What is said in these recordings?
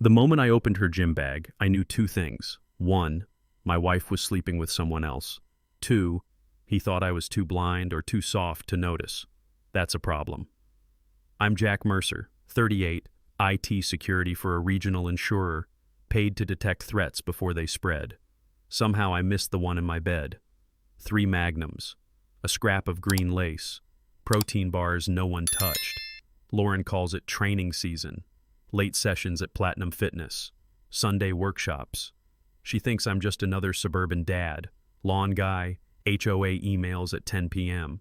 The moment I opened her gym bag, I knew two things. One, my wife was sleeping with someone else. Two, he thought I was too blind or too soft to notice. That's a problem. I'm Jack Mercer, 38, IT security for a regional insurer, paid to detect threats before they spread. Somehow I missed the one in my bed. 3 magnums, a scrap of green lace, protein bars no one touched. Lauren calls it training season, late sessions at Platinum Fitness, Sunday workshops. She thinks I'm just another suburban dad, lawn guy, HOA emails at 10 p.m.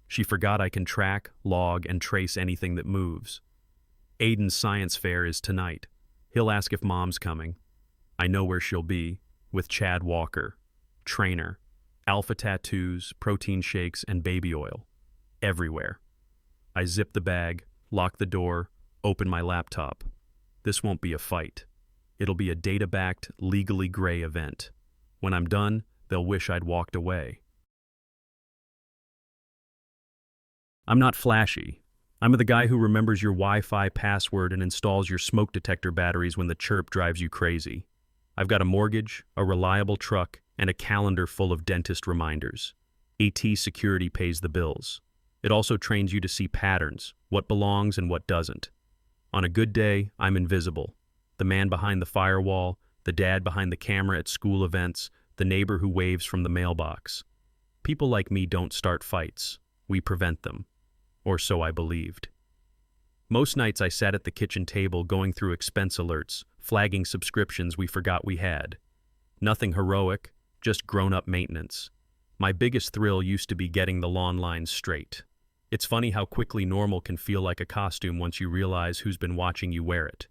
She forgot I can track, log, and trace anything that moves. Aiden's science fair is tonight. He'll ask if mom's coming. I know where she'll be, with Chad Walker, trainer, alpha tattoos, protein shakes, and baby oil. Everywhere. I zip the bag, lock the door, open my laptop. This won't be a fight. It'll be a data-backed, legally gray event. When I'm done, they'll wish I'd walked away. I'm not flashy. I'm the guy who remembers your Wi-Fi password and installs your smoke detector batteries when the chirp drives you crazy. I've got a mortgage, a reliable truck, and a calendar full of dentist reminders. AT security pays the bills. It also trains you to see patterns, what belongs and what doesn't. On a good day, I'm invisible. The man behind the firewall, the dad behind the camera at school events, the neighbor who waves from the mailbox. People like me don't start fights. We prevent them. Or so I believed. Most nights I sat at the kitchen table going through expense alerts, flagging subscriptions we forgot we had. Nothing heroic, just grown-up maintenance. My biggest thrill used to be getting the lawn lines straight. It's funny how quickly normal can feel like a costume once you realize who's been watching you wear it.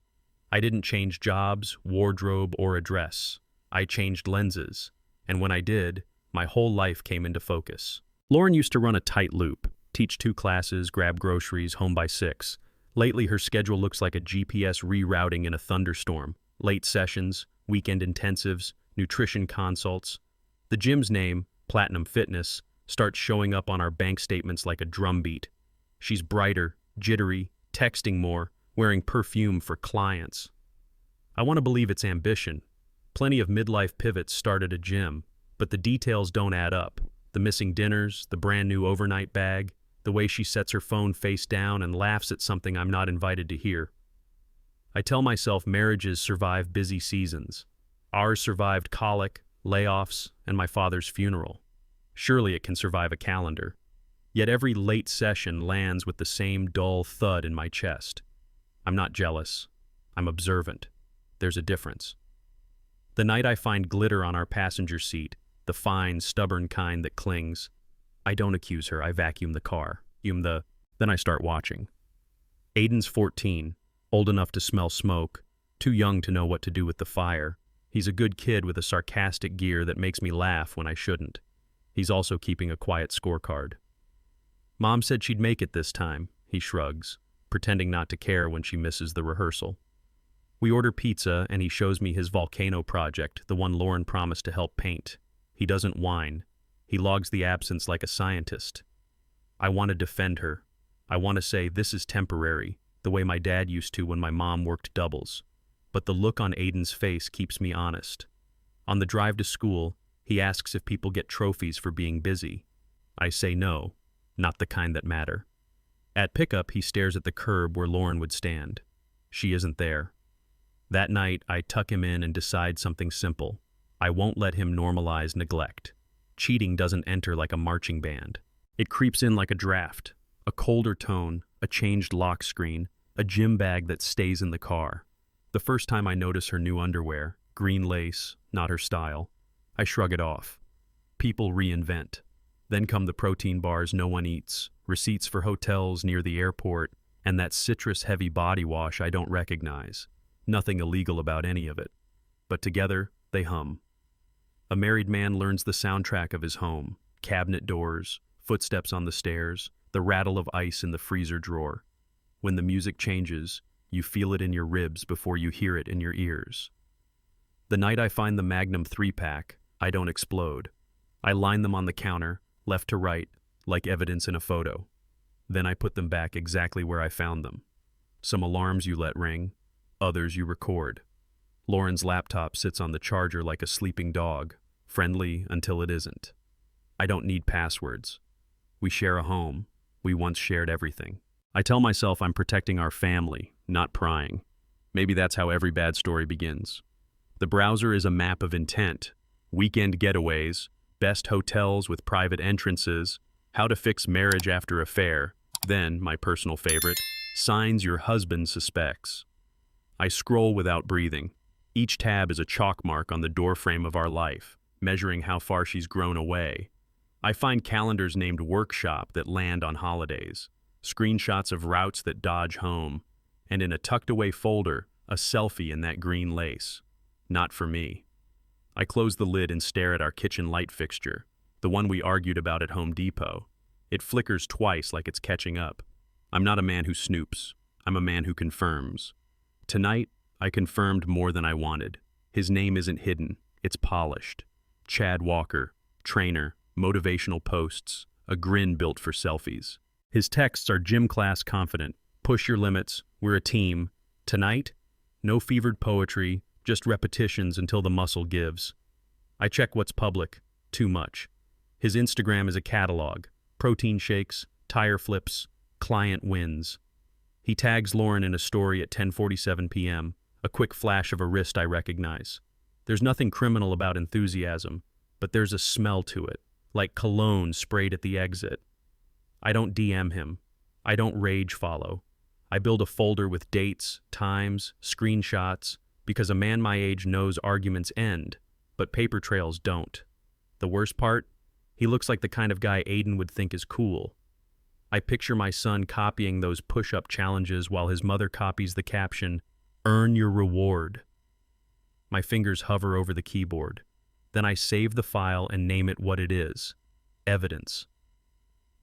I didn't change jobs, wardrobe, or address. I changed lenses. And when I did, my whole life came into focus. Lauren used to run a tight loop, teach 2 classes, grab groceries, home by 6. Lately, her schedule looks like a GPS rerouting in a thunderstorm. Late sessions, weekend intensives, nutrition consults. The gym's name, Platinum Fitness, starts showing up on our bank statements like a drumbeat. She's brighter, jittery, texting more, wearing perfume for clients. I want to believe it's ambition. Plenty of midlife pivots start at a gym, but the details don't add up. The missing dinners, the brand new overnight bag, the way she sets her phone face down and laughs at something I'm not invited to hear. I tell myself marriages survive busy seasons. Ours survived colic, layoffs, and my father's funeral. Surely it can survive a calendar. Yet every late session lands with the same dull thud in my chest. I'm not jealous. I'm observant. There's a difference. The night I find glitter on our passenger seat, the fine, stubborn kind that clings, I don't accuse her, I vacuum the car. Then I start watching. Aiden's 14, old enough to smell smoke, too young to know what to do with the fire. He's a good kid with a sarcastic gear that makes me laugh when I shouldn't. He's also keeping a quiet scorecard. Mom said she'd make it this time, he shrugs, pretending not to care when she misses the rehearsal. We order pizza and he shows me his volcano project, the one Lauren promised to help paint. He doesn't whine. He logs the absence like a scientist. I want to defend her. I want to say this is temporary, the way my dad used to when my mom worked doubles. But the look on Aiden's face keeps me honest. On the drive to school, he asks if people get trophies for being busy. I say no, not the kind that matter. At pickup, he stares at the curb where Lauren would stand. She isn't there. That night, I tuck him in and decide something simple. I won't let him normalize neglect. Cheating doesn't enter like a marching band. It creeps in like a draft, a colder tone, a changed lock screen, a gym bag that stays in the car. The first time I notice her new underwear, green lace, not her style, I shrug it off. People reinvent. Then come the protein bars no one eats, receipts for hotels near the airport, and that citrus-heavy body wash I don't recognize. Nothing illegal about any of it. But together, they hum. A married man learns the soundtrack of his home, cabinet doors, footsteps on the stairs, the rattle of ice in the freezer drawer. When the music changes, you feel it in your ribs before you hear it in your ears. The night I find the Magnum 3-pack, I don't explode. I line them on the counter, left to right, like evidence in a photo. Then I put them back exactly where I found them. Some alarms you let ring, others you record. Lauren's laptop sits on the charger like a sleeping dog, friendly until it isn't. I don't need passwords. We share a home. We once shared everything. I tell myself I'm protecting our family, not prying. Maybe that's how every bad story begins. The browser is a map of intent. Weekend getaways, best hotels with private entrances, how to fix marriage after affair, then, my personal favorite, signs your husband suspects. I scroll without breathing. Each tab is a chalk mark on the doorframe of our life, measuring how far she's grown away. I find calendars named workshop that land on holidays, screenshots of routes that dodge home, and in a tucked-away folder, a selfie in that green lace. Not for me. I close the lid and stare at our kitchen light fixture, the one we argued about at Home Depot. It flickers twice like it's catching up. I'm not a man who snoops. I'm a man who confirms. Tonight, I confirmed more than I wanted. His name isn't hidden. It's polished. Chad Walker, trainer, motivational posts, a grin built for selfies. His texts are gym class confident. Push your limits. We're a team. Tonight, no fevered poetry, just repetitions until the muscle gives. I check what's public. Too much. His Instagram is a catalog. Protein shakes, tire flips, client wins. He tags Lauren in a story at 10:47 p.m., a quick flash of a wrist I recognize. There's nothing criminal about enthusiasm, but there's a smell to it, like cologne sprayed at the exit. I don't DM him. I don't rage follow. I build a folder with dates, times, screenshots, because a man my age knows arguments end, but paper trails don't. The worst part? He looks like the kind of guy Aiden would think is cool. I picture my son copying those push-up challenges while his mother copies the caption, "Earn your reward." My fingers hover over the keyboard. Then I save the file and name it what it is. Evidence.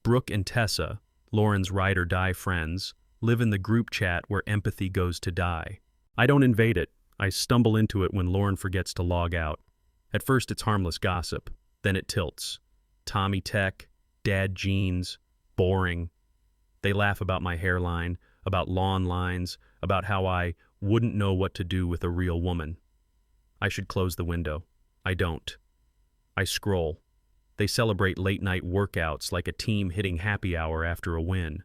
Brooke and Tessa, Lauren's ride-or-die friends, live in the group chat where empathy goes to die. I don't invade it. I stumble into it when Lauren forgets to log out. At first it's harmless gossip. Then it tilts. Tommy tech, dad jeans, boring. They laugh about my hairline, about lawn lines, about how I wouldn't know what to do with a real woman. I should close the window. I don't. I scroll. They celebrate late-night workouts like a team hitting happy hour after a win.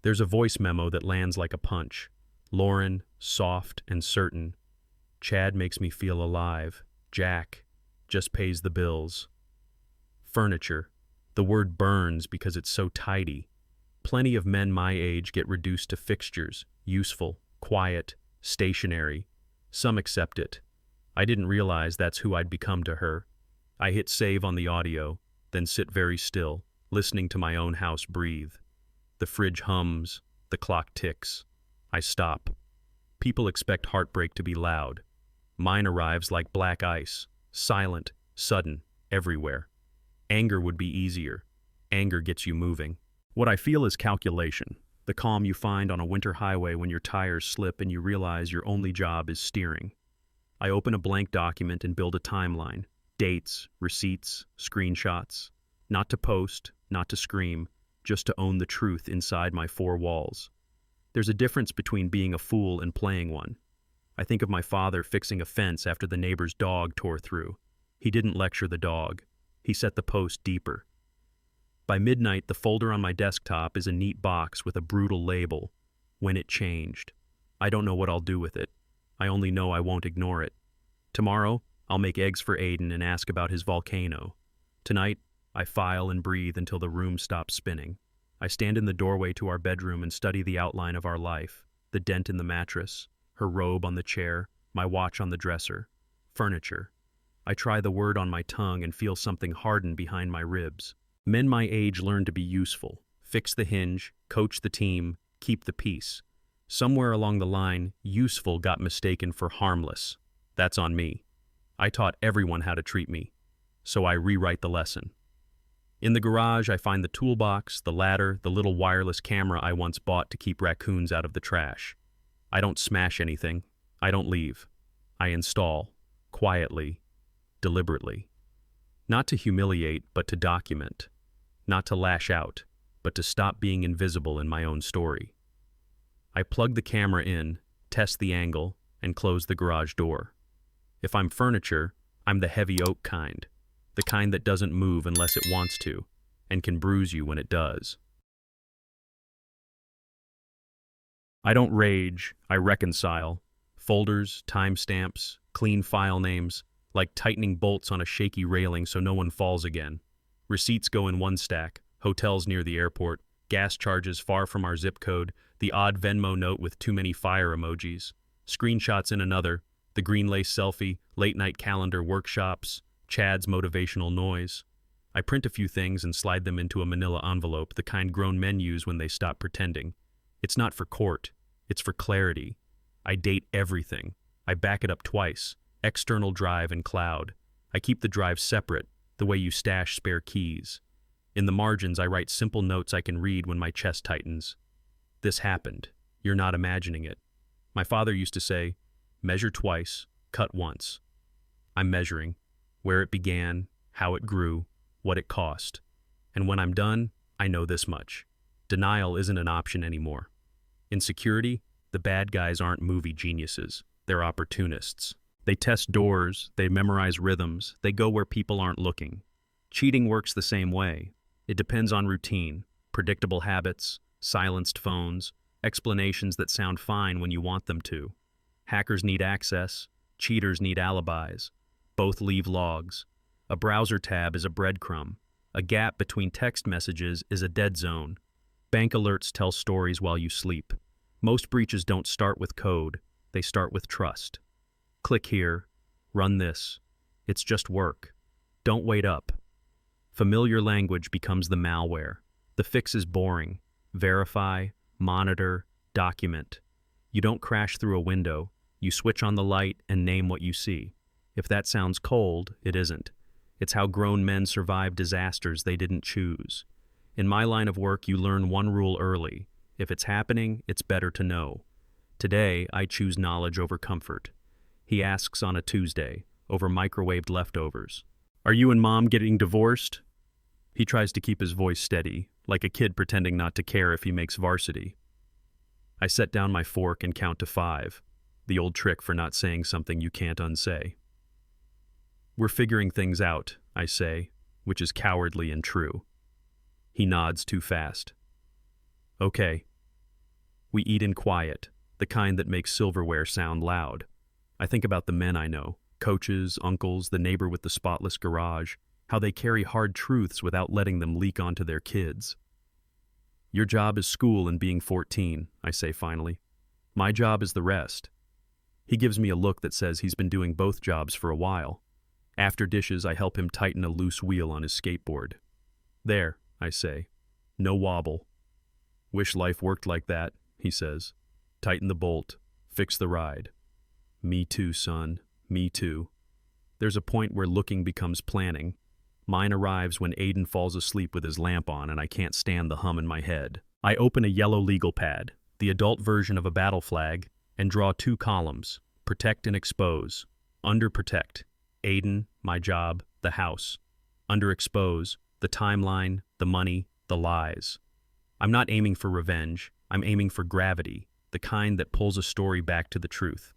There's a voice memo that lands like a punch. Lauren, soft and certain. Chad makes me feel alive. Jack just pays the bills. Furniture. The word burns because it's so tidy. Plenty of men my age get reduced to fixtures, useful, quiet, stationary. Some accept it. I didn't realize that's who I'd become to her. I hit save on the audio, then sit very still, listening to my own house breathe. The fridge hums, the clock ticks. I stop. People expect heartbreak to be loud. Mine arrives like black ice, silent, sudden, everywhere. Anger would be easier. Anger gets you moving. What I feel is calculation, the calm you find on a winter highway when your tires slip and you realize your only job is steering. I open a blank document and build a timeline. Dates, receipts, screenshots. Not to post, not to scream, just to own the truth inside my four walls. There's a difference between being a fool and playing one. I think of my father fixing a fence after the neighbor's dog tore through. He didn't lecture the dog. He set the post deeper. By midnight, the folder on my desktop is a neat box with a brutal label. When it changed. I don't know what I'll do with it. I only know I won't ignore it. Tomorrow, I'll make eggs for Aiden and ask about his volcano. Tonight, I file and breathe until the room stops spinning. I stand in the doorway to our bedroom and study the outline of our life, the dent in the mattress, her robe on the chair, my watch on the dresser, furniture. I try the word on my tongue and feel something harden behind my ribs. Men my age learn to be useful, fix the hinge, coach the team, keep the peace. Somewhere along the line, useful got mistaken for harmless. That's on me. I taught everyone how to treat me, so I rewrite the lesson. In the garage, I find the toolbox, the ladder, the little wireless camera I once bought to keep raccoons out of the trash. I don't smash anything. I don't leave. I install, quietly, deliberately. Not to humiliate, but to document. Not to lash out, but to stop being invisible in my own story. I plug the camera in, test the angle, and close the garage door. If I'm furniture, I'm the heavy oak kind, the kind that doesn't move unless it wants to, and can bruise you when it does. I don't rage, I reconcile. Folders, timestamps, clean file names, like tightening bolts on a shaky railing so no one falls again. Receipts go in one stack, hotels near the airport, gas charges far from our zip code, the odd Venmo note with too many fire emojis, screenshots in another, the green lace selfie, late-night calendar workshops, Chad's motivational noise. I print a few things and slide them into a manila envelope, the kind grown men use when they stop pretending. It's not for court, it's for clarity. I date everything. I back it up twice, external drive and cloud. I keep the drive separate, the way you stash spare keys. In the margins, I write simple notes I can read when my chest tightens. This happened. You're not imagining it. My father used to say, measure twice, cut once. I'm measuring, where it began, how it grew, what it cost. And when I'm done, I know this much. Denial isn't an option anymore. In security, the bad guys aren't movie geniuses. They're opportunists. They test doors, they memorize rhythms, they go where people aren't looking. Cheating works the same way. It depends on routine, predictable habits, silenced phones, explanations that sound fine when you want them to. Hackers need access, cheaters need alibis. Both leave logs. A browser tab is a breadcrumb. A gap between text messages is a dead zone. Bank alerts tell stories while you sleep. Most breaches don't start with code, they start with trust. Click here, run this. It's just work. Don't wait up. Familiar language becomes the malware. The fix is boring. Verify, monitor, document. You don't crash through a window. You switch on the light and name what you see. If that sounds cold, it isn't. It's how grown men survive disasters they didn't choose. In my line of work, you learn one rule early. If it's happening, it's better to know. Today, I choose knowledge over comfort. He asks on a Tuesday, over microwaved leftovers. Are you and Mom getting divorced? He tries to keep his voice steady, like a kid pretending not to care if he makes varsity. I set down my fork and count to 5, the old trick for not saying something you can't unsay. We're figuring things out, I say, which is cowardly and true. He nods too fast. Okay. We eat in quiet, the kind that makes silverware sound loud. I think about the men I know, coaches, uncles, the neighbor with the spotless garage, how they carry hard truths without letting them leak onto their kids. Your job is school and being 14, I say finally. My job is the rest. He gives me a look that says he's been doing both jobs for a while. After dishes, I help him tighten a loose wheel on his skateboard. There, I say. No wobble. Wish life worked like that, he says. Tighten the bolt. Fix the ride. Me too, son. Me too. There's a point where looking becomes planning. Mine arrives when Aiden falls asleep with his lamp on and I can't stand the hum in my head. I open a yellow legal pad, the adult version of a battle flag, and draw 2 columns, protect and expose. Under protect, Aiden, my job, the house. Under expose, the timeline, the money, the lies. I'm not aiming for revenge, I'm aiming for gravity, the kind that pulls a story back to the truth.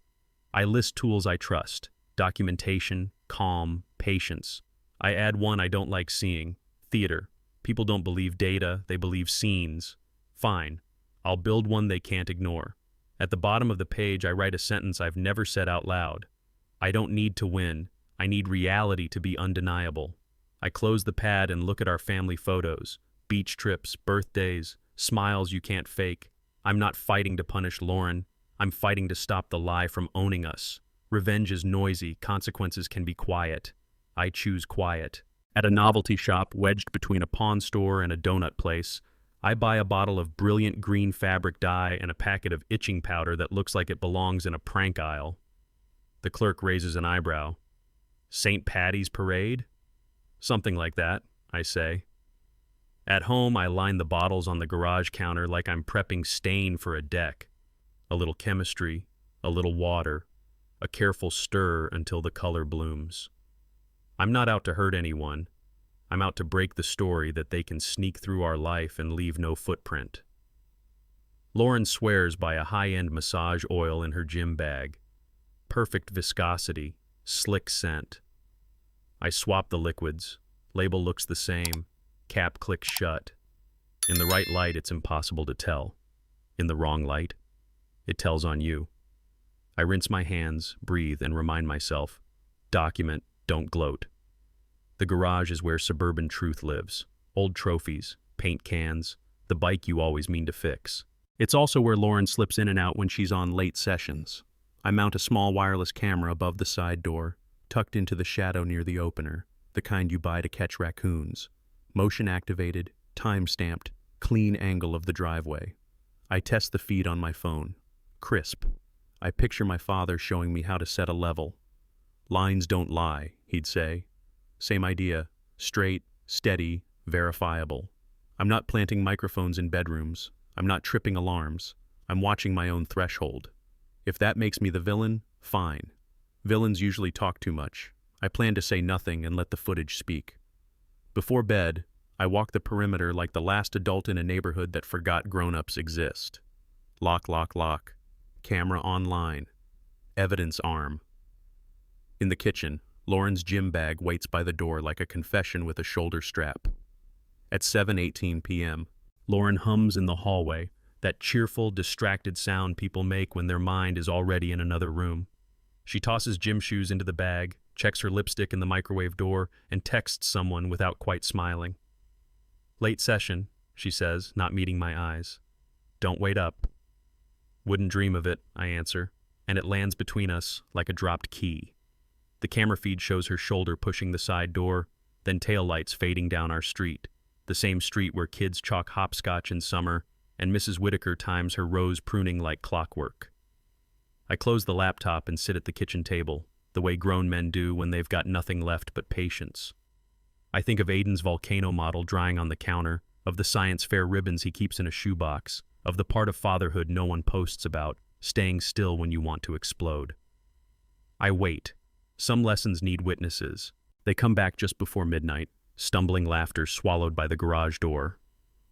I list tools I trust, documentation, calm, patience. I add one I don't like seeing, theater. People don't believe data, they believe scenes. Fine, I'll build one they can't ignore. At the bottom of the page, I write a sentence I've never said out loud. I don't need to win, I need reality to be undeniable. I close the pad and look at our family photos, beach trips, birthdays, smiles you can't fake. I'm not fighting to punish Lauren, I'm fighting to stop the lie from owning us. Revenge is noisy, consequences can be quiet. I choose quiet. At a novelty shop wedged between a pawn store and a donut place, I buy a bottle of brilliant green fabric dye and a packet of itching powder that looks like it belongs in a prank aisle. The clerk raises an eyebrow. St. Patty's Parade? Something like that, I say. At home, I line the bottles on the garage counter like I'm prepping stain for a deck. A little chemistry, a little water, a careful stir until the color blooms. I'm not out to hurt anyone. I'm out to break the story that they can sneak through our life and leave no footprint. Lauren swears by a high-end massage oil in her gym bag. perfect viscosity, slick scent. I swap the liquids. Label looks the same. Cap clicks shut. In the right light, it's impossible to tell. In the wrong light, it tells on you. I rinse my hands, breathe, and remind myself, document, don't gloat. The garage is where suburban truth lives. Old trophies, paint cans, the bike you always mean to fix. It's also where Lauren slips in and out when she's on late sessions. I mount a small wireless camera above the side door, tucked into the shadow near the opener, the kind you buy to catch raccoons. Motion activated, time-stamped, clean angle of the driveway. I test the feed on my phone. Crisp. I picture my father showing me how to set a level. Lines don't lie, he'd say. Same idea. Straight, steady, verifiable. I'm not planting microphones in bedrooms. I'm not tripping alarms. I'm watching my own threshold. If that makes me the villain, fine. Villains usually talk too much. I plan to say nothing and let the footage speak. Before bed, I walk the perimeter like the last adult in a neighborhood that forgot grown-ups exist. Lock, lock, lock. Camera online. Evidence arm. In the kitchen, Lauren's gym bag waits by the door like a confession with a shoulder strap. At 7:18 p.m., Lauren hums in the hallway, that cheerful, distracted sound people make when their mind is already in another room. She tosses gym shoes into the bag, checks her lipstick in the microwave door, and texts someone without quite smiling. Late session, she says, not meeting my eyes. Don't wait up. Wouldn't dream of it, I answer, and it lands between us like a dropped key. The camera feed shows her shoulder pushing the side door, then taillights fading down our street, the same street where kids chalk hopscotch in summer, and Mrs. Whitaker times her rose pruning like clockwork. I close the laptop and sit at the kitchen table, the way grown men do when they've got nothing left but patience. I think of Aiden's volcano model drying on the counter, of the science fair ribbons he keeps in a shoebox, of the part of fatherhood no one posts about, staying still when you want to explode. I wait. Some lessons need witnesses. They come back just before midnight, stumbling laughter swallowed by the garage door.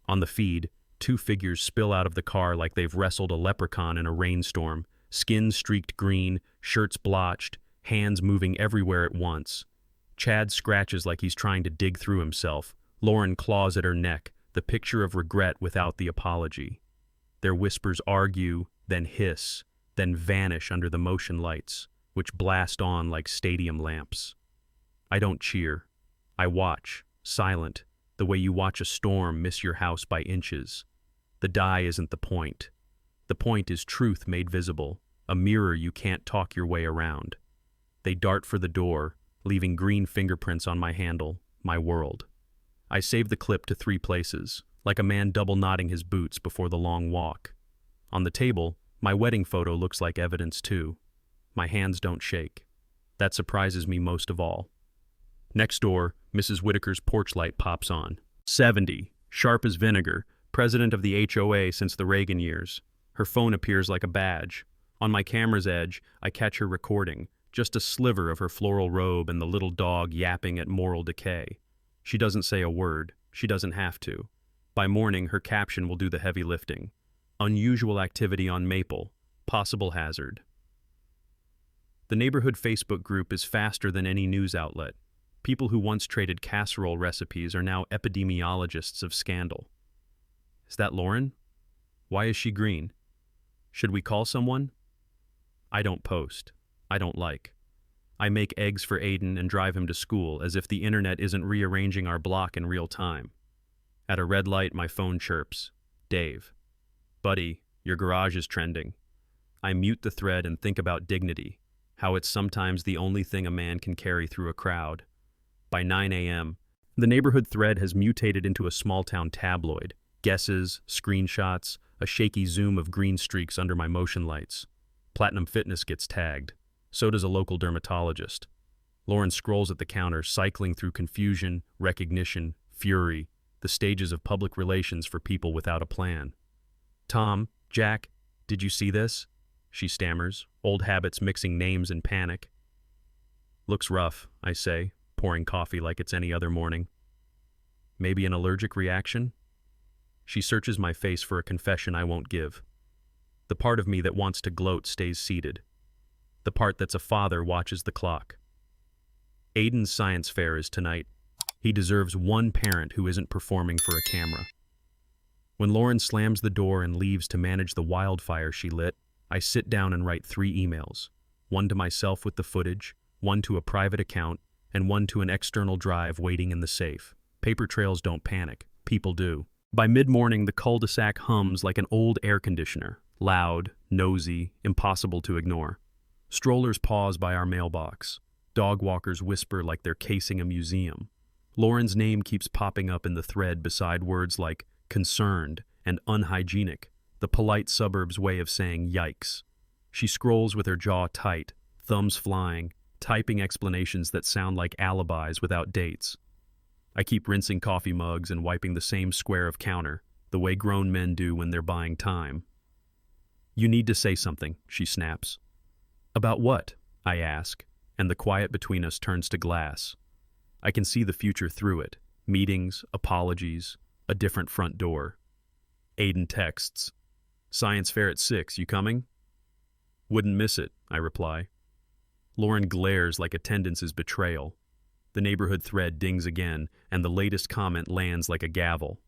On the feed, two figures spill out of the car like they've wrestled a leprechaun in a rainstorm, skin streaked green, shirts blotched, hands moving everywhere at once. Chad scratches like he's trying to dig through himself. Lauren claws at her neck, the picture of regret without the apology. Their whispers argue, then hiss, then vanish under the motion lights, which blast on like stadium lamps. I don't cheer. I watch, silent, the way you watch a storm miss your house by inches. The die isn't the point. The point is truth made visible, a mirror you can't talk your way around. They dart for the door, leaving green fingerprints on my handle, my world. I save the clip to 3 places, like a man double-knotting his boots before the long walk. On the table, my wedding photo looks like evidence too. My hands don't shake. That surprises me most of all. Next door, Mrs. Whitaker's porch light pops on. 70, sharp as vinegar, president of the HOA since the Reagan years. Her phone appears like a badge. On my camera's edge, I catch her recording, just a sliver of her floral robe and the little dog yapping at moral decay. She doesn't say a word. She doesn't have to. By morning, her caption will do the heavy lifting. Unusual activity on Maple. Possible hazard. The neighborhood Facebook group is faster than any news outlet. People who once traded casserole recipes are now epidemiologists of scandal. Is that Lauren? Why is she green? Should we call someone? I don't post. I don't like. I make eggs for Aiden and drive him to school as if the internet isn't rearranging our block in real time. At a red light, my phone chirps. Dave. Buddy, your garage is trending. I mute the thread and think about dignity, how it's sometimes the only thing a man can carry through a crowd. By 9 a.m., the neighborhood thread has mutated into a small-town tabloid. Guesses, screenshots, a shaky zoom of green streaks under my motion lights. Platinum Fitness gets tagged. So does a local dermatologist. Lauren scrolls at the counter, cycling through confusion, recognition, fury, the stages of public relations for people without a plan. Tom, Jack, did you see this? She stammers, old habits mixing names in panic. Looks rough, I say, pouring coffee like it's any other morning. Maybe an allergic reaction? She searches my face for a confession I won't give. The part of me that wants to gloat stays seated. the part that's a father watches the clock. Aiden's science fair is tonight. He deserves one parent who isn't performing for a camera. When Lauren slams the door and leaves to manage the wildfire she lit, I sit down and write 3 emails. One to myself with the footage, one to a private account, and one to an external drive waiting in the safe. Paper trails don't panic. People do. By mid-morning, the cul-de-sac hums like an old air conditioner. Loud, nosy, impossible to ignore. Strollers pause by our mailbox. Dog walkers whisper like they're casing a museum. Lauren's name keeps popping up in the thread beside words like concerned and unhygienic, the polite suburbs way of saying yikes. She scrolls with her jaw tight, thumbs flying, typing explanations that sound like alibis without dates. I keep rinsing coffee mugs and wiping the same square of counter, the way grown men do when they're buying time. "You need to say something," she snaps. "About what?" I ask, and the quiet between us turns to glass. I can see the future through it. Meetings, apologies, a different front door. Aiden texts, "Science fair at 6, you coming?" "Wouldn't miss it," I reply. Lauren glares like attendance is betrayal. The neighborhood thread dings again, and the latest comment lands like a gavel.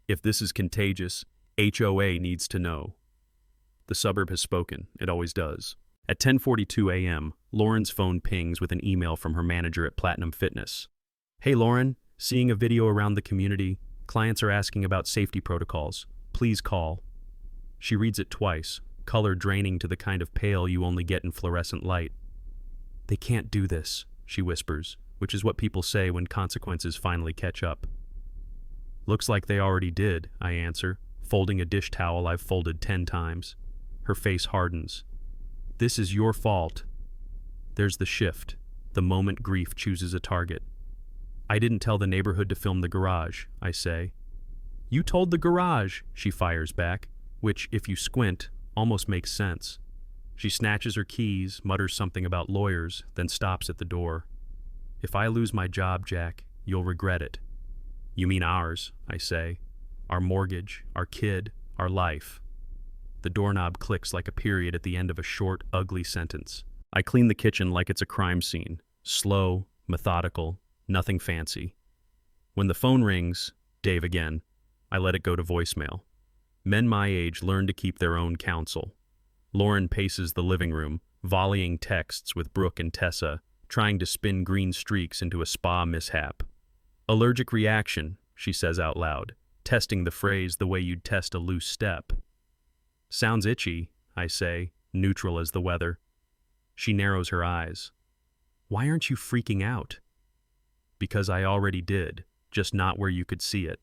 "If this is contagious, HOA needs to know." The suburb has spoken. It always does. At 10:42 a.m., Lauren's phone pings with an email from her manager at Platinum Fitness. "Hey Lauren, seeing a video around the community. Clients are asking about safety protocols. Please call." She reads it twice, color draining to the kind of pale you only get in fluorescent light. "They can't do this," she whispers, which is what people say when consequences finally catch up. "Looks like they already did," I answer, folding a dish towel I've folded 10 times. Her face hardens. "This is your fault." There's the shift, the moment grief chooses a target. "I didn't tell the neighborhood to film the garage," I say. "You told the garage," she fires back, which, if you squint, almost makes sense. She snatches her keys, mutters something about lawyers, then stops at the door. "If I lose my job, Jack, you'll regret it." "You mean ours," I say. "Our mortgage, our kid, our life." The doorknob clicks like a period at the end of a short, ugly sentence. I clean the kitchen like it's a crime scene. Slow, methodical, nothing fancy. When the phone rings, Dave again, I let it go to voicemail. Men my age learn to keep their own counsel. Lauren paces the living room, volleying texts with Brooke and Tessa, trying to spin green streaks into a spa mishap. "Allergic reaction," she says out loud, testing the phrase the way you'd test a loose step. "Sounds itchy," I say, neutral as the weather. She narrows her eyes. "Why aren't you freaking out?" "Because I already did, just not where you could see it."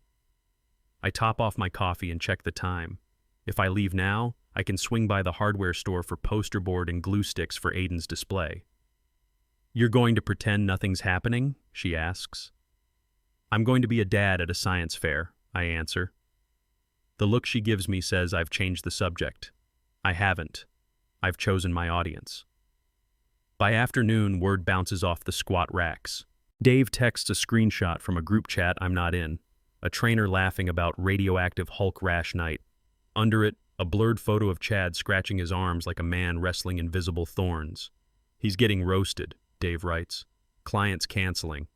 I top off my coffee and check the time. If I leave now, I can swing by the hardware store for poster board and glue sticks for Aiden's display. "You're going to pretend nothing's happening?" she asks. "I'm going to be a dad at a science fair," I answer. The look she gives me says I've changed the subject. I haven't. I've chosen my audience. By afternoon, word bounces off the squat racks. Dave texts a screenshot from a group chat I'm not in, a trainer laughing about radioactive Hulk rash night. Under it, a blurred photo of Chad scratching his arms like a man wrestling invisible thorns. "He's getting roasted," Dave writes. "Clients canceling."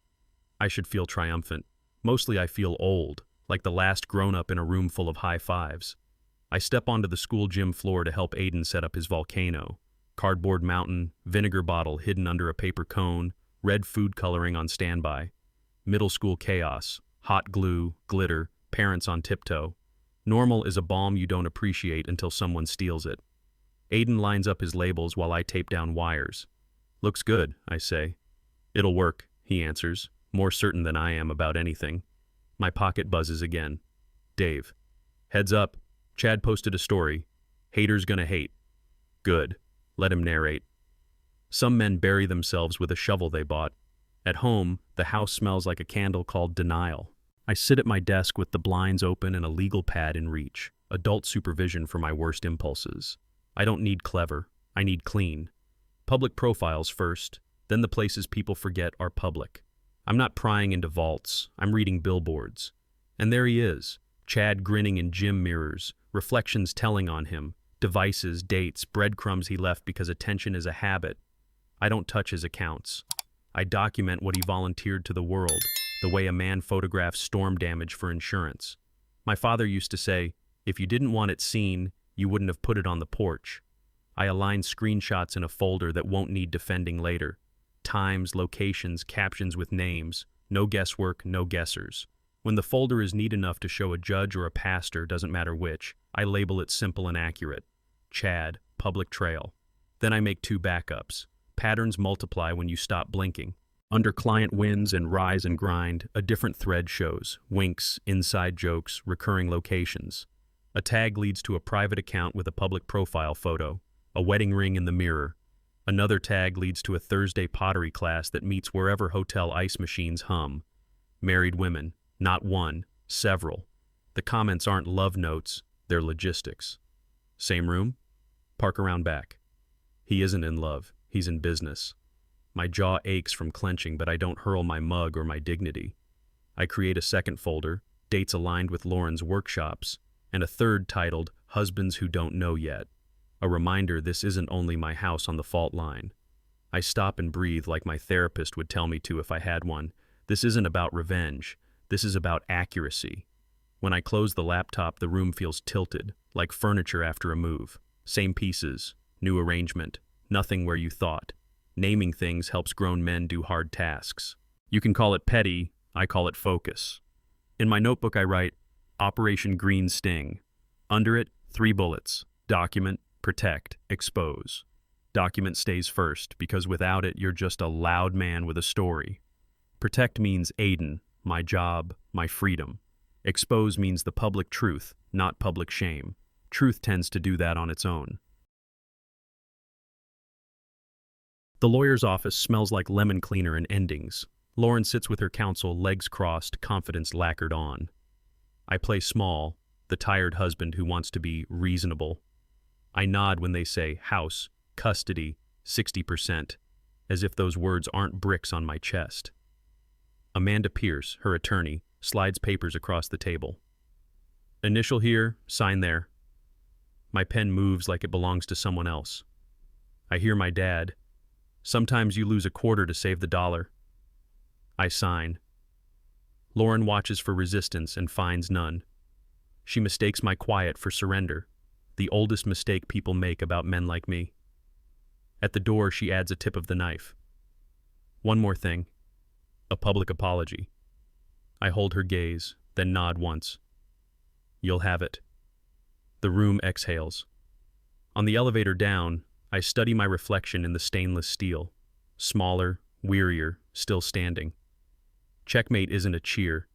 I should feel triumphant. Mostly I feel old, like the last grown-up in a room full of high fives. I step onto the school gym floor to help Aiden set up his volcano. Cardboard mountain, vinegar bottle hidden under a paper cone, red food coloring on standby. Middle school chaos, hot glue, glitter, parents on tiptoe. Normal is a balm you don't appreciate until someone steals it. Aiden lines up his labels while I tape down wires. "Looks good," I say. "It'll work," he answers, more certain than I am about anything. My pocket buzzes again. Dave. "Heads up. Chad posted a story. Haters gonna hate." "Good. Let him narrate." Some men bury themselves with a shovel they bought. At home, the house smells like a candle called denial. I sit at my desk with the blinds open and a legal pad in reach, adult supervision for my worst impulses. I don't need clever. I need clean. Public profiles first, then the places people forget are public. I'm not prying into vaults. I'm reading billboards. And there he is, Chad grinning in gym mirrors, reflections telling on him, Devices, dates, breadcrumbs he left because attention is a habit. I don't touch his accounts. I document what he volunteered to the world, the way a man photographs storm damage for insurance. My father used to say, if you didn't want it seen, you wouldn't have put it on the porch. I align screenshots in a folder that won't need defending later. Times, locations, captions with names. No guesswork, no guessers. When the folder is neat enough to show a judge or a pastor, doesn't matter which, I label it simple and accurate. Chad, public trail. Then I make 2 backups. Patterns multiply when you stop blinking. Under client wins and rise and grind, a different thread shows. Winks, inside jokes, recurring locations. A tag leads to a private account with a public profile photo. A wedding ring in the mirror. Another tag leads to a Thursday pottery class that meets wherever hotel ice machines hum. Married women. Not one, several. The comments aren't love notes, they're logistics. Same room? Park around back. He isn't in love, he's in business. My jaw aches from clenching, but I don't hurl my mug or my dignity. I create a second folder, dates aligned with Lauren's workshops, and a third titled Husbands Who Don't Know Yet. A reminder this isn't only my house on the fault line. I stop and breathe like my therapist would tell me to if I had one. This isn't about revenge. This is about accuracy. When I close the laptop, the room feels tilted, like furniture after a move. Same pieces, new arrangement, nothing where you thought. Naming things helps grown men do hard tasks. You can call it petty, I call it focus. In my notebook I write, Operation Green Sting. Under it, 3 bullets. Document, protect, expose. Document stays first, because without it, you're just a loud man with a story. Protect means Aiden, my job, my freedom. Expose means the public truth, not public shame. Truth tends to do that on its own. The lawyer's office smells like lemon cleaner and endings. Lauren sits with her counsel, legs crossed, confidence lacquered on. I play small, the tired husband who wants to be reasonable. I nod when they say house, custody, 60%, as if those words aren't bricks on my chest. Amanda Pierce, her attorney, slides papers across the table. Initial here, sign there. My pen moves like it belongs to someone else. I hear my dad. Sometimes you lose a quarter to save the dollar. I sign. Lauren watches for resistance and finds none. She mistakes my quiet for surrender, the oldest mistake people make about men like me. At the door, she adds a tip of the knife. One more thing. A public apology. I hold her gaze, then nod once. You'll have it. The room exhales. On the elevator down, I study my reflection in the stainless steel. Smaller, wearier, still standing. Checkmate isn't a cheer.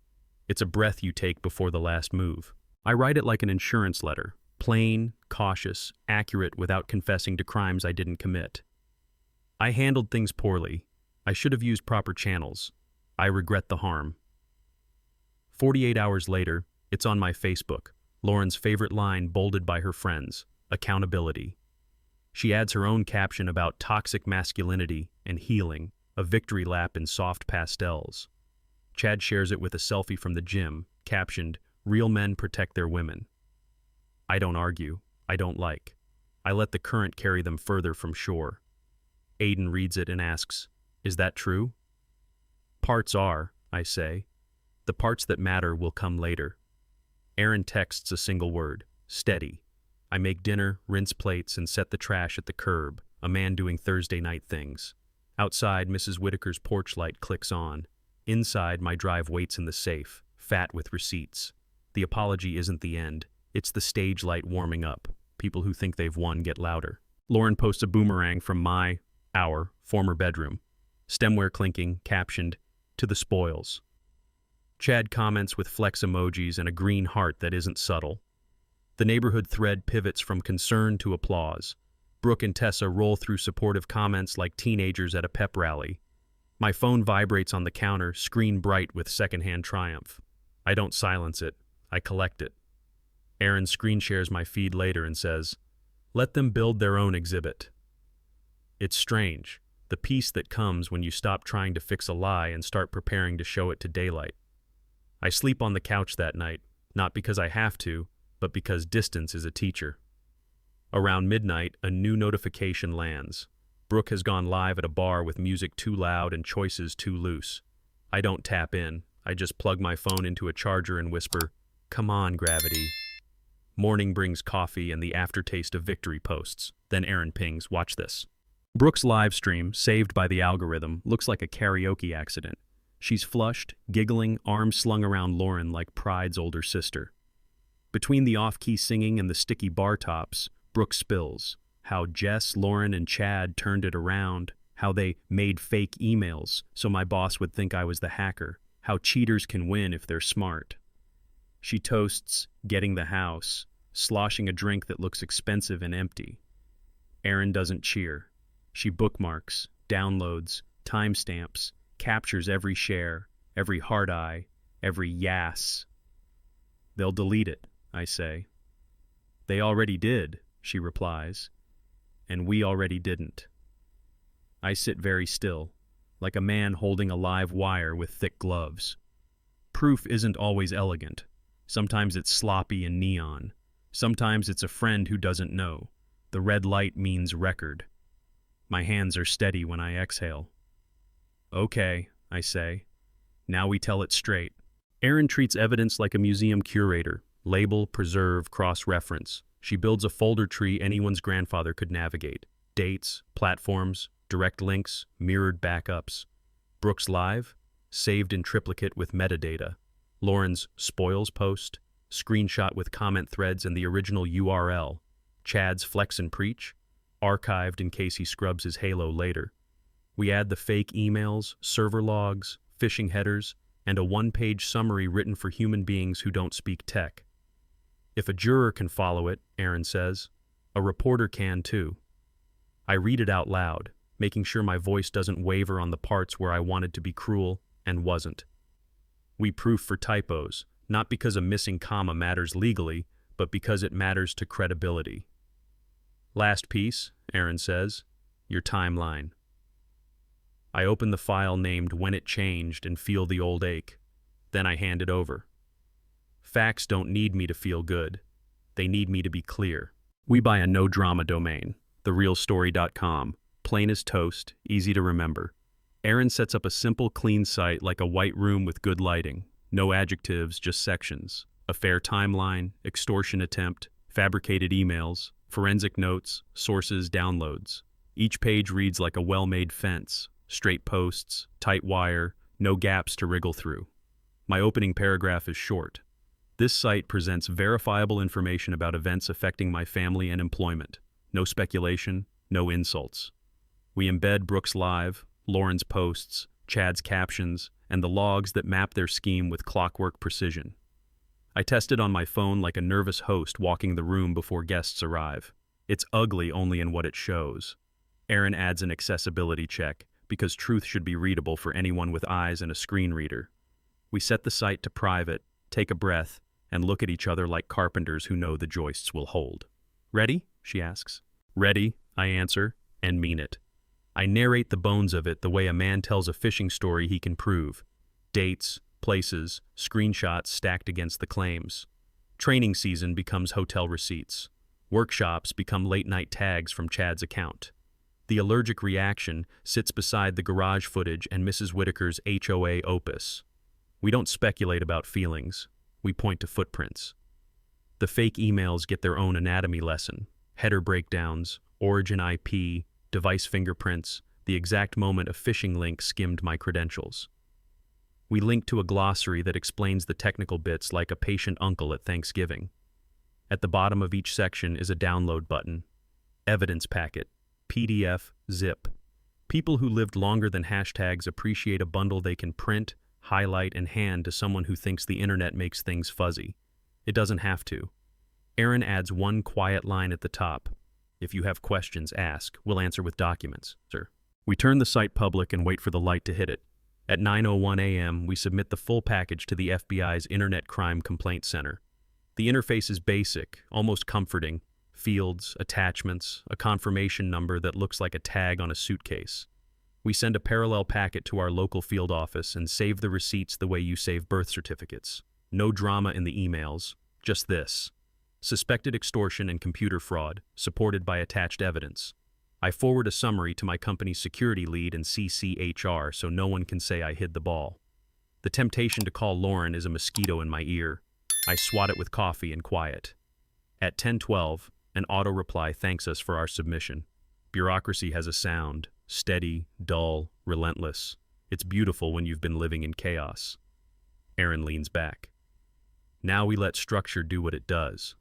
It's a breath you take before the last move. I write it like an insurance letter. Plain, cautious, accurate without confessing to crimes I didn't commit. I handled things poorly. I should have used proper channels. I regret the harm. 48 hours later, it's on my Facebook. Lauren's favorite line bolded by her friends, accountability. She adds her own caption about toxic masculinity and healing, a victory lap in soft pastels. Chad shares it with a selfie from the gym, captioned, "Real men protect their women." I don't argue. I don't like. I let the current carry them further from shore. Aiden reads it and asks, "Is that true?" Parts are, I say. The parts that matter will come later. Aaron texts a single word, steady. I make dinner, rinse plates, and set the trash at the curb, a man doing Thursday night things. Outside, Mrs. Whitaker's porch light clicks on. Inside, my drive waits in the safe, fat with receipts. The apology isn't the end. It's the stage light warming up. People who think they've won get louder. Lauren posts a boomerang from our former bedroom. Stemware clinking, captioned, "To the spoils." Chad comments with flex emojis and a green heart that isn't subtle. The neighborhood thread pivots from concern to applause. Brooke and Tessa roll through supportive comments like teenagers at a pep rally. My phone vibrates on the counter, screen bright with secondhand triumph. I don't silence it. I collect it. Aaron screen shares my feed later and says, "Let them build their own exhibit." It's strange, the peace that comes when you stop trying to fix a lie and start preparing to show it to daylight. I sleep on the couch that night, not because I have to, but because distance is a teacher. Around midnight, a new notification lands. Brooke has gone live at a bar with music too loud and choices too loose. I don't tap in. I just plug my phone into a charger and whisper, "Come on, gravity." Morning brings coffee and the aftertaste of victory posts. Then Aaron pings, "Watch this." Brooke's live stream, saved by the algorithm, looks like a karaoke accident. She's flushed, giggling, arms slung around Lauren like Pride's older sister. Between the off-key singing and the sticky bar tops, Brooke spills how Jess, Lauren, and Chad turned it around, how they made fake emails so my boss would think I was the hacker, how cheaters can win if they're smart. She toasts getting the house, sloshing a drink that looks expensive and empty. Aaron doesn't cheer. She bookmarks, downloads, timestamps, captures every share, every hard eye, every yes. "They'll delete it," I say. "They already did," she replies. "And we already didn't." I sit very still, like a man holding a live wire with thick gloves. Proof isn't always elegant. Sometimes it's sloppy and neon. Sometimes it's a friend who doesn't know. The red light means record. My hands are steady when I exhale. "Okay," I say. "Now we tell it straight." Erin treats evidence like a museum curator. Label, preserve, cross-reference. She builds a folder tree anyone's grandfather could navigate. Dates, platforms, direct links, mirrored backups. Brooke's live, saved in triplicate with metadata. Lauren's spoils post, screenshot with comment threads and the original URL. Chad's flex and preach, archived in case he scrubs his halo later. We add the fake emails, server logs, phishing headers, and a one-page summary written for human beings who don't speak tech. If a juror can follow it, Aaron says, a reporter can too. I read it out loud, making sure my voice doesn't waver on the parts where I wanted to be cruel and wasn't. We proof for typos, not because a missing comma matters legally, but because it matters to credibility. Last piece, Aaron says, your timeline. I open the file named When It Changed and feel the old ache. Then I hand it over. Facts don't need me to feel good. They need me to be clear. We buy a no-drama domain, therealstory.com. Plain as toast, easy to remember. Aaron sets up a simple, clean site like a white room with good lighting. No adjectives, just sections. A fair timeline, extortion attempt, fabricated emails, forensic notes, sources, downloads. Each page reads like a well-made fence. Straight posts, tight wire, no gaps to wriggle through. My opening paragraph is short. This site presents verifiable information about events affecting my family and employment. No speculation, no insults. We embed Brooke's live, Lauren's posts, Chad's captions, and the logs that map their scheme with clockwork precision. I test it on my phone like a nervous host walking the room before guests arrive. It's ugly only in what it shows. Aaron adds an accessibility check, because truth should be readable for anyone with eyes and a screen reader. We set the site to private, take a breath, and look at each other like carpenters who know the joists will hold. "Ready?" she asks. "Ready," I answer, and mean it. I narrate the bones of it the way a man tells a fishing story he can prove. Dates, places, screenshots stacked against the claims. Training season becomes hotel receipts. Workshops become late-night tags from Chad's account. The allergic reaction sits beside the garage footage and Mrs. Whitaker's HOA opus. We don't speculate about feelings. We point to footprints. The fake emails get their own anatomy lesson. Header breakdowns, origin IP, device fingerprints, the exact moment a phishing link skimmed my credentials. We link to a glossary that explains the technical bits like a patient uncle at Thanksgiving. At the bottom of each section is a download button. Evidence packet. PDF, zip. People who lived longer than hashtags appreciate a bundle they can print, highlight, and hand to someone who thinks the internet makes things fuzzy. It doesn't have to. Aaron adds one quiet line at the top. If you have questions, ask. We'll answer with documents, sir. We turn the site public and wait for the light to hit it. At 9:01 a.m., we submit the full package to the FBI's Internet Crime Complaint Center. The interface is basic, almost comforting. Fields, attachments, a confirmation number that looks like a tag on a suitcase. We send a parallel packet to our local field office and save the receipts the way you save birth certificates. No drama in the emails, just this. Suspected extortion and computer fraud, supported by attached evidence. I forward a summary to my company's security lead and CCHR so no one can say I hid the ball. The temptation to call Lauren is a mosquito in my ear. I swat it with coffee and quiet. At 10:12, an auto reply thanks us for our submission. Bureaucracy has a sound, steady, dull, relentless. It's beautiful when you've been living in chaos. Aaron leans back. Now we let structure do what it does.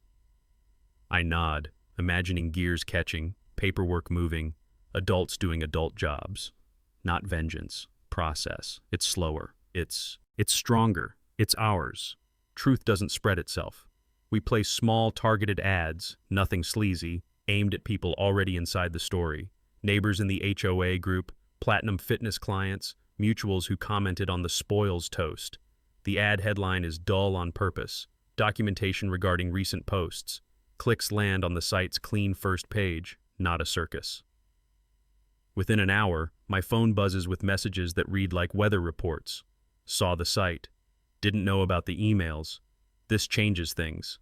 I nod, imagining gears catching, paperwork moving, adults doing adult jobs. Not vengeance, process. It's slower. It's stronger. It's ours. Truth doesn't spread itself. We place small, targeted ads, nothing sleazy, aimed at people already inside the story. Neighbors in the HOA group, Platinum Fitness clients, mutuals who commented on the spoils toast. The ad headline is dull on purpose. Documentation regarding recent posts. Clicks land on the site's clean first page, not a circus. Within an hour, my phone buzzes with messages that read like weather reports. Saw the site. Didn't know about the emails. This changes things.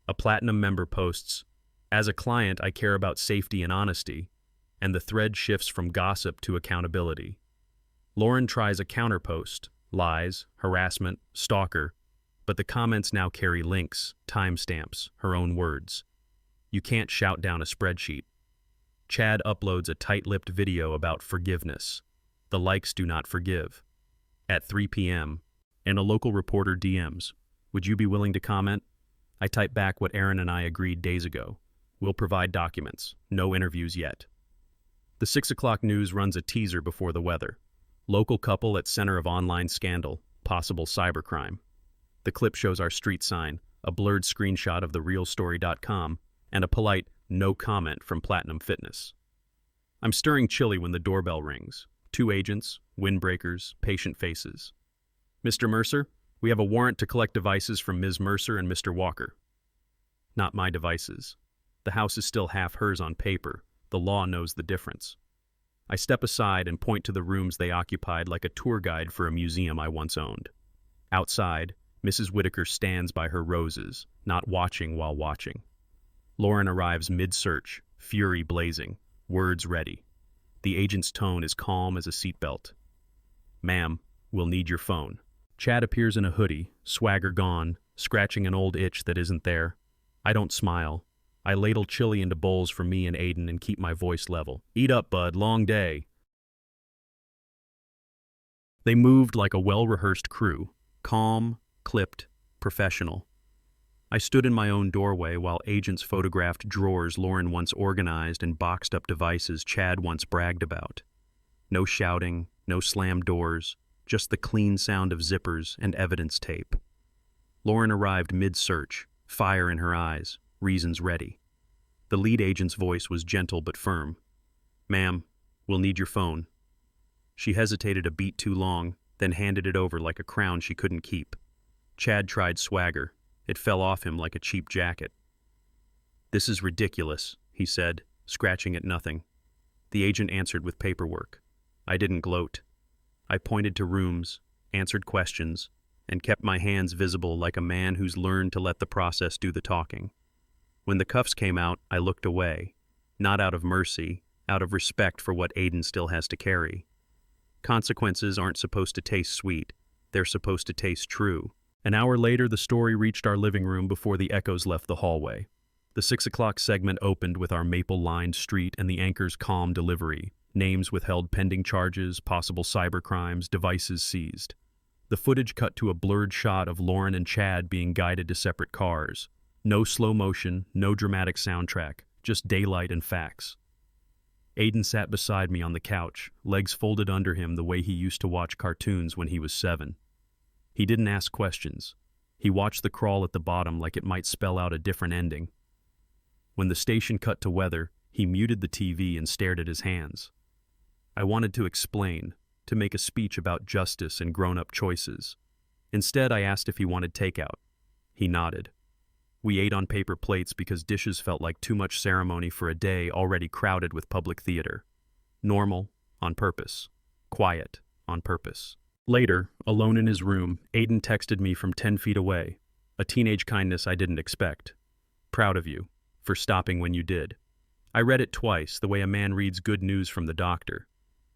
A Platinum member posts, "As a client, I care about safety and honesty," and the thread shifts from gossip to accountability. Lauren tries a counterpost, lies, harassment, stalker, but the comments now carry links, timestamps, her own words. You can't shout down a spreadsheet. Chad uploads a tight-lipped video about forgiveness. The likes do not forgive. At 3 p.m., and a local reporter DMs, "Would you be willing to comment?" I type back what Aaron and I agreed days ago. We'll provide documents. No interviews yet. The 6 o'clock news runs a teaser before the weather. Local couple at center of online scandal, possible cybercrime. The clip shows our street sign, a blurred screenshot of the realstory.com, and a polite no comment from Platinum Fitness. I'm stirring chili when the doorbell rings. 2 agents, windbreakers, patient faces. "Mr. Mercer, we have a warrant to collect devices from Ms. Mercer and Mr. Walker." Not my devices. The house is still half hers on paper. The law knows the difference. I step aside and point to the rooms they occupied like a tour guide for a museum I once owned. Outside, Mrs. Whitaker stands by her roses, not watching while watching. Lauren arrives mid-search, fury blazing, words ready. The agent's tone is calm as a seatbelt. "Ma'am, we'll need your phone." Chad appears in a hoodie, swagger gone, scratching an old itch that isn't there. I don't smile. I ladle chili into bowls for me and Aiden and keep my voice level. "Eat up, bud, long day." They moved like a well-rehearsed crew, calm, clipped, professional. I stood in my own doorway while agents photographed drawers Lauren once organized and boxed up devices Chad once bragged about. No shouting, no slammed doors, just the clean sound of zippers and evidence tape. Lauren arrived mid-search, fire in her eyes, reasons ready. The lead agent's voice was gentle but firm. "Ma'am, we'll need your phone." She hesitated a beat too long, then handed it over like a crown she couldn't keep. Chad tried swagger. It fell off him like a cheap jacket. "This is ridiculous," he said, scratching at nothing. The agent answered with paperwork. I didn't gloat. I pointed to rooms, answered questions, and kept my hands visible like a man who's learned to let the process do the talking. When the cuffs came out, I looked away, not out of mercy, out of respect for what Aiden still has to carry. Consequences aren't supposed to taste sweet. They're supposed to taste true. An hour later, the story reached our living room before the echoes left the hallway. The 6 o'clock segment opened with our maple-lined street and the anchor's calm delivery. Names withheld pending charges, possible cybercrimes, devices seized. The footage cut to a blurred shot of Lauren and Chad being guided to separate cars. No slow motion, no dramatic soundtrack, just daylight and facts. Aiden sat beside me on the couch, legs folded under him the way he used to watch cartoons when he was 7. He didn't ask questions. He watched the crawl at the bottom like it might spell out a different ending. When the station cut to weather, he muted the TV and stared at his hands. I wanted to explain, to make a speech about justice and grown-up choices. Instead, I asked if he wanted takeout. He nodded. We ate on paper plates because dishes felt like too much ceremony for a day already crowded with public theater. Normal, on purpose. Quiet, on purpose. Later, alone in his room, Aiden texted me from 10 feet away, a teenage kindness I didn't expect. Proud of you, for stopping when you did. I read it twice, the way a man reads good news from the doctor.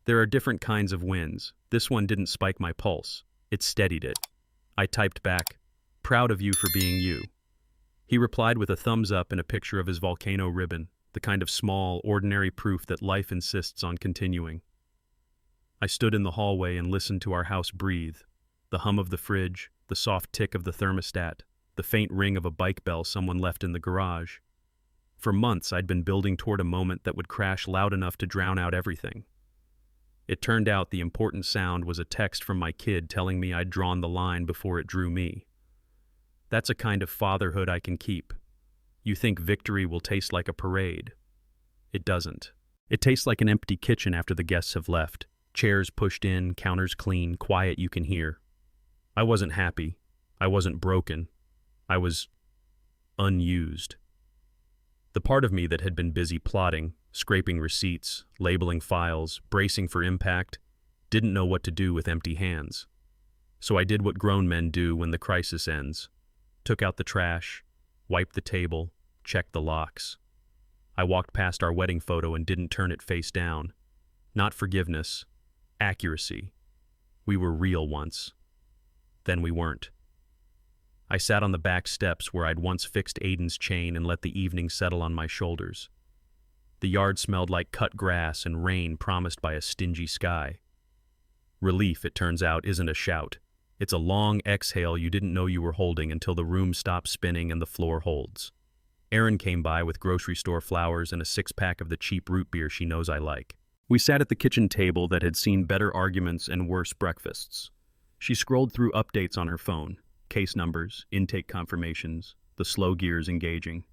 There are different kinds of wins. This one didn't spike my pulse. It steadied it. I typed back, proud of you for being you. He replied with a thumbs up and a picture of his volcano ribbon, the kind of small, ordinary proof that life insists on continuing. I stood in the hallway and listened to our house breathe. The hum of the fridge, the soft tick of the thermostat, the faint ring of a bike bell someone left in the garage. For months, I'd been building toward a moment that would crash loud enough to drown out everything. It turned out the important sound was a text from my kid telling me I'd drawn the line before it drew me. That's a kind of fatherhood I can keep. You think victory will taste like a parade. It doesn't. It tastes like an empty kitchen after the guests have left. Chairs pushed in, counters clean, quiet you can hear. I wasn't happy. I wasn't broken. I was unused. The part of me that had been busy plotting, scraping receipts, labeling files, bracing for impact, didn't know what to do with empty hands. So I did what grown men do when the crisis ends. Took out the trash, wiped the table, checked the locks. I walked past our wedding photo and didn't turn it face down. Not forgiveness, accuracy. We were real once. Then we weren't. I sat on the back steps where I'd once fixed Aiden's chain and let the evening settle on my shoulders. The yard smelled like cut grass and rain promised by a stingy sky. Relief, it turns out, isn't a shout. It's a long exhale you didn't know you were holding until the room stops spinning and the floor holds. Erin came by with grocery store flowers and a six-pack of the cheap root beer she knows I like. We sat at the kitchen table that had seen better arguments and worse breakfasts. She scrolled through updates on her phone, case numbers, intake confirmations, the slow gears engaging.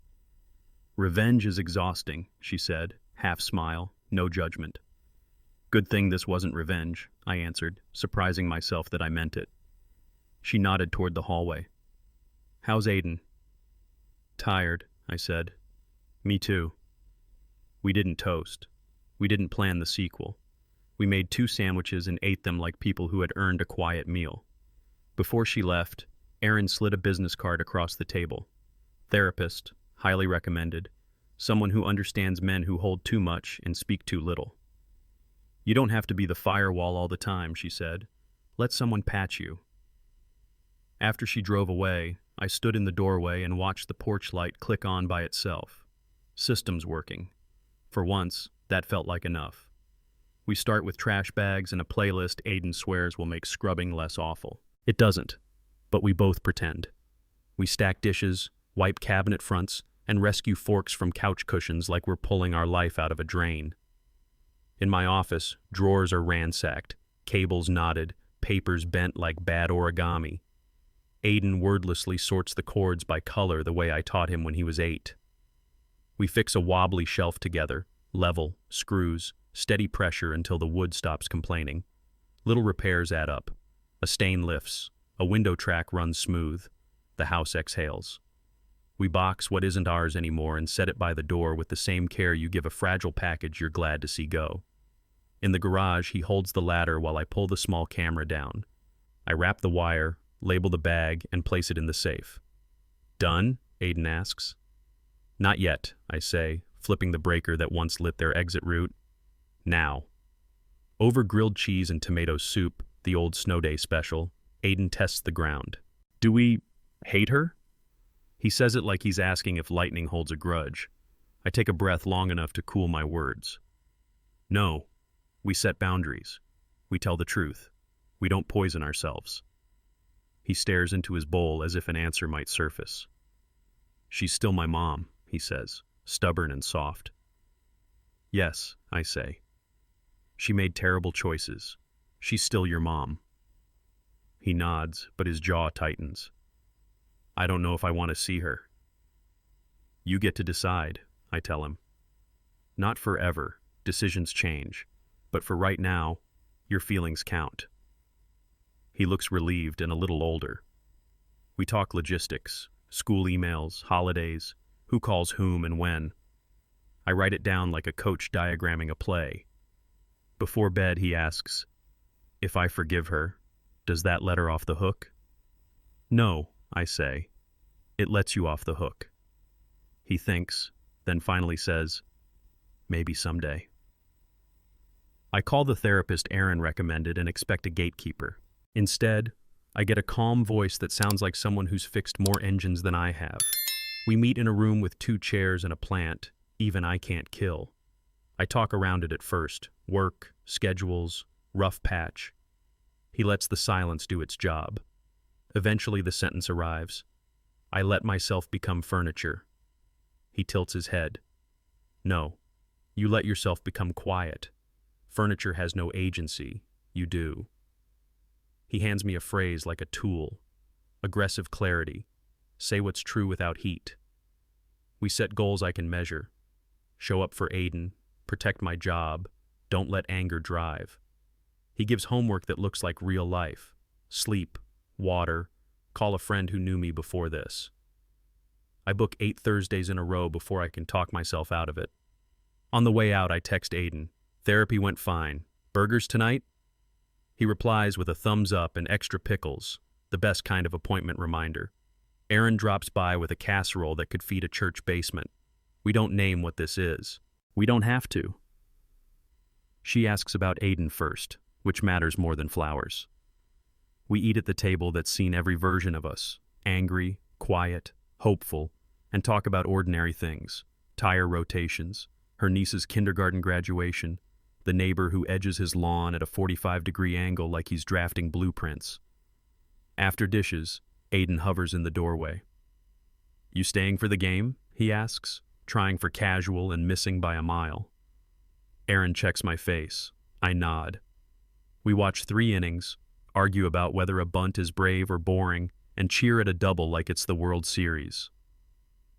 Revenge is exhausting, she said, half smile, no judgment. Good thing this wasn't revenge, I answered, surprising myself that I meant it. She nodded toward the hallway. How's Aiden? Tired, I said. Me too. We didn't toast. We didn't plan the sequel. We made 2 sandwiches and ate them like people who had earned a quiet meal. Before she left, Erin slid a business card across the table. Therapist, highly recommended. Someone who understands men who hold too much and speak too little. You don't have to be the firewall all the time, she said. Let someone patch you. After she drove away, I stood in the doorway and watched the porch light click on by itself. Systems working. For once, that felt like enough. We start with trash bags and a playlist Aiden swears will make scrubbing less awful. It doesn't, but we both pretend. We stack dishes, wipe cabinet fronts, and rescue forks from couch cushions like we're pulling our life out of a drain. In my office, drawers are ransacked, cables knotted, papers bent like bad origami. Aiden wordlessly sorts the cords by color the way I taught him when he was 8. We fix a wobbly shelf together, level, screws, steady pressure until the wood stops complaining. Little repairs add up. A stain lifts, a window track runs smooth, the house exhales. We box what isn't ours anymore and set it by the door with the same care you give a fragile package you're glad to see go. In the garage, he holds the ladder while I pull the small camera down. I wrap the wire, label the bag, and place it in the safe. Done? Aiden asks. Not yet, I say, flipping the breaker that once lit their exit route. Now. Over grilled cheese and tomato soup, the old snow day special, Aiden tests the ground. Do we hate her? He says it like he's asking if lightning holds a grudge. I take a breath long enough to cool my words. No. We set boundaries. We tell the truth. We don't poison ourselves. He stares into his bowl as if an answer might surface. She's still my mom, he says, stubborn and soft. Yes, I say. She made terrible choices. She's still your mom. He nods, but his jaw tightens. I don't know if I want to see her. You get to decide, I tell him. Not forever. Decisions change. But for right now, your feelings count. He looks relieved and a little older. We talk logistics, school emails, holidays, who calls whom and when. I write it down like a coach diagramming a play. Before bed, he asks, if I forgive her, does that let her off the hook? No, I say. It lets you off the hook. He thinks, then finally says, maybe someday. I call the therapist Aaron recommended and expect a gatekeeper. Instead, I get a calm voice that sounds like someone who's fixed more engines than I have. We meet in a room with 2 chairs and a plant, even I can't kill. I talk around it at first, work, schedules, rough patch. He lets the silence do its job. Eventually the sentence arrives. I let myself become furniture. He tilts his head. No, you let yourself become quiet. Furniture has no agency. You do. He hands me a phrase like a tool. Aggressive clarity. Say what's true without heat. We set goals I can measure. Show up for Aiden. Protect my job. Don't let anger drive. He gives homework that looks like real life. Sleep, water, call a friend who knew me before this. I book 8 Thursdays in a row before I can talk myself out of it. On the way out, I text Aiden. Therapy went fine. Burgers tonight? He replies with a thumbs up and extra pickles, the best kind of appointment reminder. Aaron drops by with a casserole that could feed a church basement. We don't name what this is. We don't have to. She asks about Aiden first, which matters more than flowers. We eat at the table that's seen every version of us, angry, quiet, hopeful, and talk about ordinary things, tire rotations, her niece's kindergarten graduation, the neighbor who edges his lawn at a 45-degree angle like he's drafting blueprints. After dishes, Aiden hovers in the doorway. You staying for the game? He asks, trying for casual and missing by a mile. Aaron checks my face. I nod. We watch 3 innings, argue about whether a bunt is brave or boring, and cheer at a double like it's the World Series.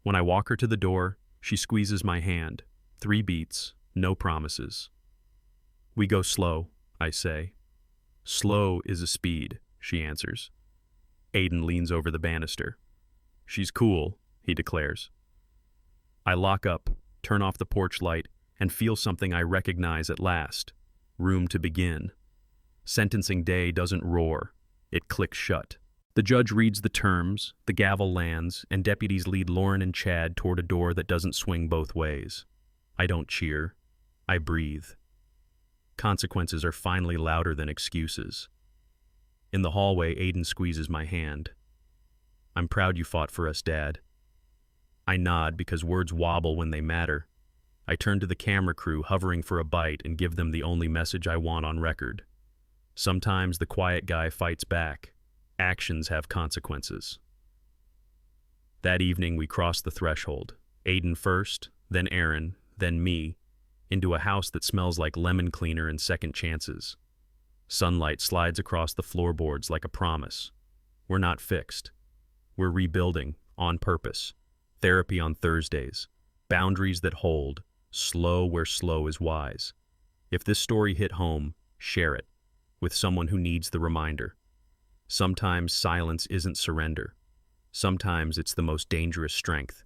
When I walk her to the door, she squeezes my hand. 3 beats, no promises. We go slow, I say. Slow is a speed, she answers. Aiden leans over the banister. She's cool, he declares. I lock up, turn off the porch light, and feel something I recognize at last. Room to begin. Sentencing day doesn't roar. It clicks shut. The judge reads the terms, the gavel lands, and deputies lead Lauren and Chad toward a door that doesn't swing both ways. I don't cheer. I breathe. Consequences are finally louder than excuses. In the hallway, Aiden squeezes my hand. I'm proud you fought for us, Dad. I nod because words wobble when they matter. I turn to the camera crew hovering for a bite and give them the only message I want on record. Sometimes the quiet guy fights back. Actions have consequences. That evening we cross the threshold. Aiden first, then Aaron, then me, into a house that smells like lemon cleaner and second chances. Sunlight slides across the floorboards like a promise. We're not fixed. We're rebuilding, on purpose. Therapy on Thursdays. Boundaries that hold. Slow where slow is wise. If this story hit home, share it. With someone who needs the reminder. Sometimes silence isn't surrender. Sometimes it's the most dangerous strength.